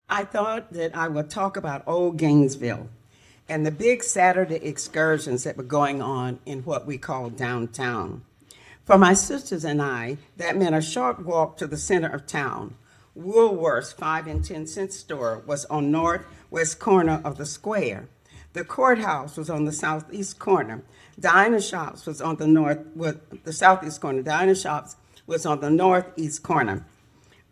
I thought that I would talk about old Gainesville and the big Saturday excursions that were going on in what we call downtown. For my sisters and I, that meant a short walk to the center of town. Woolworth's 5 and 10 cent store was on northwest corner of the square. The courthouse was on the southeast corner. Diner Shops was on the southeast corner. Diner Shops was on the northeast corner.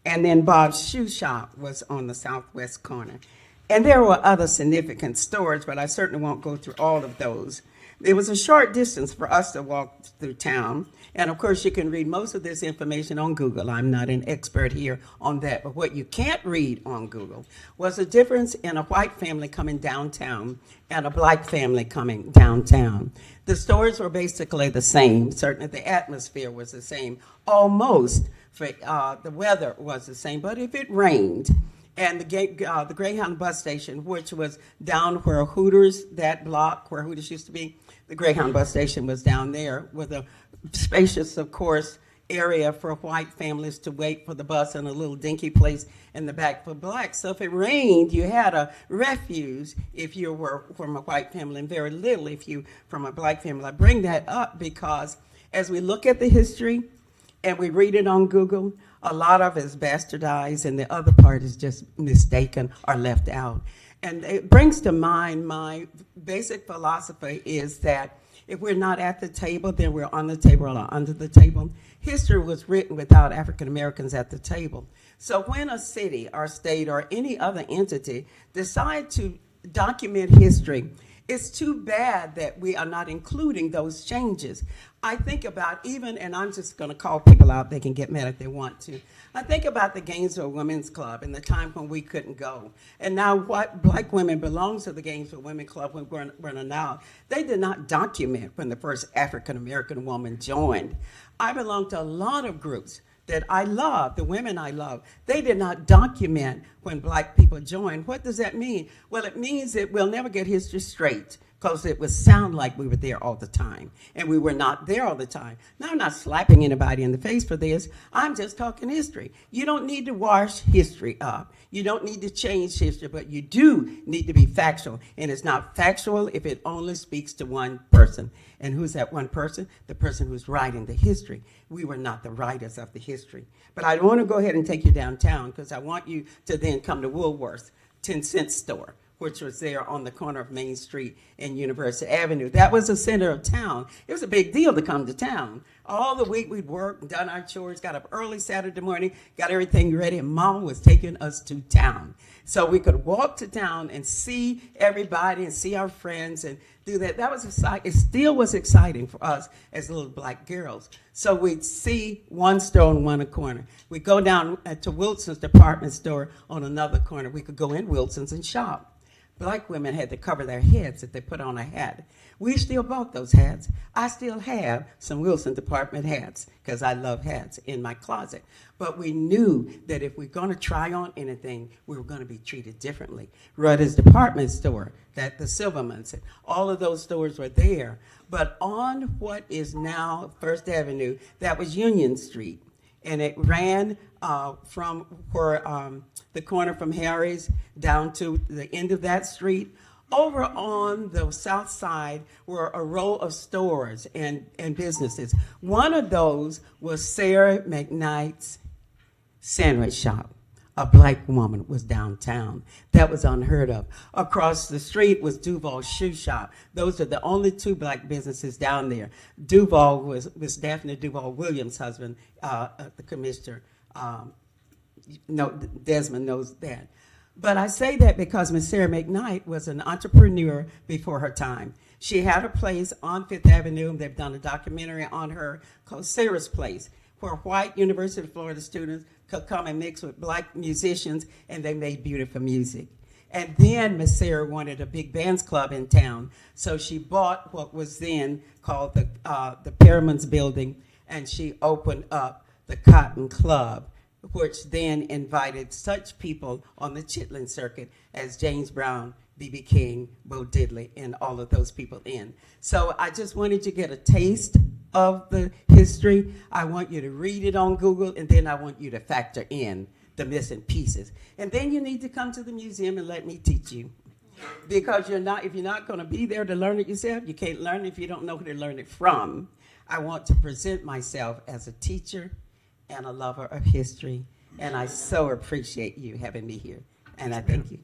And then Bob's Shoe Shop was on the southwest corner. And there were other significant stores, but I certainly won't go through all of those. It was a short distance for us to walk through town. And of course, you can read most of this information on Google. I'm not an expert here on that. But what you can't read on Google was the difference in a white family coming downtown and a black family coming downtown. The stores were basically the same. Certainly the atmosphere was the same, almost. The weather was the same. But if it rained, and the Greyhound bus station, which was down where Hooters, that block where Hooters used to be, the Greyhound bus station was down there with a spacious, of course, area for white families to wait for the bus and a little dinky place in the back for blacks. So if it rained, you had a refuge if you were from a white family and very little if you from a black family. I bring that up because as we look at the history and we read it on Google, a lot of it is bastardized and the other part is just mistaken or left out. And it brings to mind my basic philosophy is that if we're not at the table, then we're on the table or under the table. History was written without African Americans at the table. So when a city or state or any other entity decide to document history, it's too bad that we are not including those changes. I think about even, and I'm just going to call people out, they can get mad if they want to. I think about the Gainesville Women's Club and the time when we couldn't go. And now what black women belong to the Gainesville Women's Club when we're now. They did not document when the first African-American woman joined. I belong to a lot of groups that I love, the women I love. They did not document when black people joined. What does that mean? Well, it means that we'll never get history straight because it would sound like we were there all the time, and we were not there all the time. Now, I'm not slapping anybody in the face for this. I'm just talking history. You don't need to wash history up. You don't need to change history, but you do need to be factual, and it's not factual if it only speaks to one person. And who's that one person? The person who's writing the history. We were not the writers of the history. But I want to go ahead and take you downtown because I want you to then come to Woolworth's 10-cent store, which was there on the corner of Main Street and University Avenue. That was the center of town. It was a big deal to come to town. All the week we'd worked, done our chores, got up early Saturday morning, got everything ready, and Mama was taking us to town. So we could walk to town and see everybody and see our friends and do that. That was exciting. It still was exciting for us as little black girls. So we'd see one store on one corner. We'd go down to Wilson's department store on another corner. We could go in Wilson's and shop. Black women had to cover their heads if they put on a hat. We still bought those hats. I still have some Wilson department hats because I love hats in my closet. But we knew that if we're going to try on anything, we were going to be treated differently. Rudder's department store, that the Silvermans, all of those stores were there. But on what is now First Avenue, that was Union Street. And it ran from where the corner from Harry's down to the end of that street. Over on the south side were a row of stores and businesses. One of those was Sarah McKnight's sandwich shop. A black woman was downtown. That was unheard of. Across the street was Duval's shoe shop. Those are the only two black businesses down there. Duval was Daphne Duval Williams' husband, the commissioner. Desmond knows that. But I say that because Miss Sarah McKnight was an entrepreneur before her time. She had a place on Fifth Avenue, and they've done a documentary on her called Sarah's Place, where white University of Florida students could come and mix with black musicians, and they made beautiful music. And then Miss Sarah wanted a big bands club in town, so she bought what was then called the Perriman's Building, and she opened up the Cotton Club, which then invited such people on the Chitlin circuit as James Brown, B.B. King, Bo Diddley, and all of those people in. So I just wanted to get a taste of the history. I want you to read it on Google, and then I want you to factor in the missing pieces. And then you need to come to the museum and let me teach you. Because if you're not going to be there to learn it yourself, you can't learn it if you don't know who to learn it from. I want to present myself as a teacher and a lover of history, and I so appreciate you having me here, and I thank you.